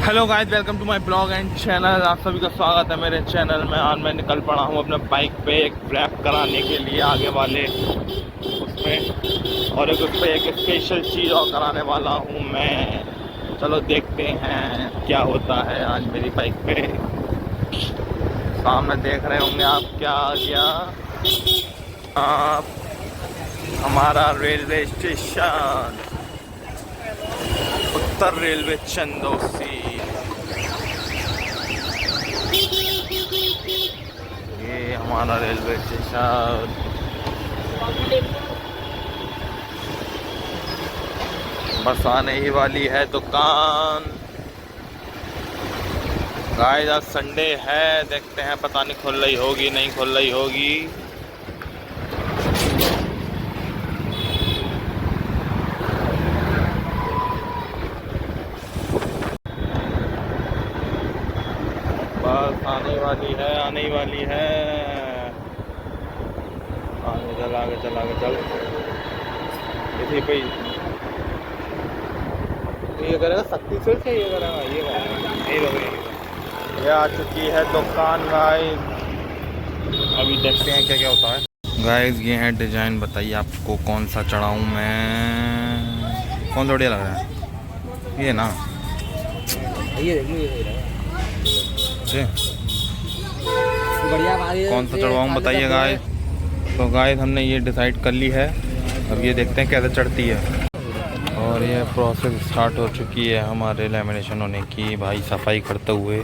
Hello guys, welcome to my blog and channel. आप सभी का स्वागत है मेरे चैनल में। आज मैं निकल पड़ा हूँ अपने बाइक पे एक रैप कराने के लिए आगे वाले उसमें, और एक उस पर एक स्पेशल चीज़ और कराने वाला हूँ मैं। चलो देखते हैं क्या होता है आज मेरी बाइक पे। सामने देख रहे होंगे आप क्या आ गया, आप हमारा रेलवे स्टेशन, उत्तर रेलवे चंदौसी। ये हमारा रेलवे स्टेशन। बस आने ही वाली है दुकान। गाइस आज संडे है, देखते हैं पता नहीं खुल रही होगी नहीं खुल रही होगी। बस आने वाली है, आने ही वाली है। आगे चल, आगे चल, आगे चल। इसी पे ये करेगा, शक्ति से ये करेगा, ये करेगा, ये लोग। ये आ चुकी है दुकान गाइस। अभी देखते हैं क्या क्या होता है। गाइस ये है डिजाइन, बताइए आपको कौन सा चढ़ाऊं मैं, कौन सा बढ़िया लग रहा है? ये ना, ये देखिए बढ़िया, कौन सा चढ़वाऊँ बताइए गाइस। तो गाइस हमने ये डिसाइड कर ली है, अब ये देखते हैं कैसे चढ़ती है। और ये प्रोसेस स्टार्ट हो चुकी है हमारे लैमिनेशन होने की, भाई सफाई करते हुए।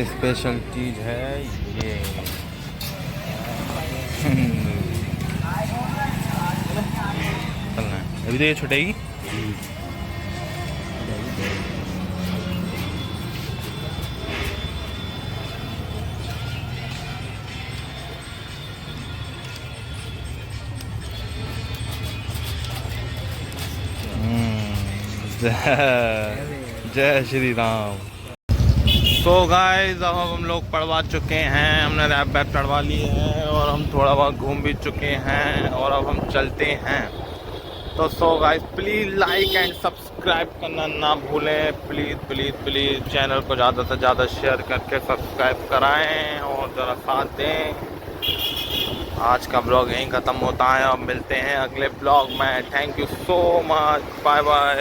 स्पेशल चीज है ये। चलना है अभी तो, ये छुटेगी। जय श्री राम। तो गाइस अब हम लोग पढ़वा चुके हैं, हमने रैप वैप चढ़वा ली है और हम थोड़ा बहुत घूम भी चुके हैं और अब हम चलते हैं। तो so guys please like and subscribe करना ना भूलें, प्लीज़ प्लीज़ प्लीज़। चैनल को ज़्यादा से ज़्यादा शेयर करके सब्सक्राइब कराएं और ज़रा साथ दें। आज का ब्लॉग यहीं ख़त्म होता है, अब मिलते हैं अगले ब्लॉग में। Thank you so much, bye bye.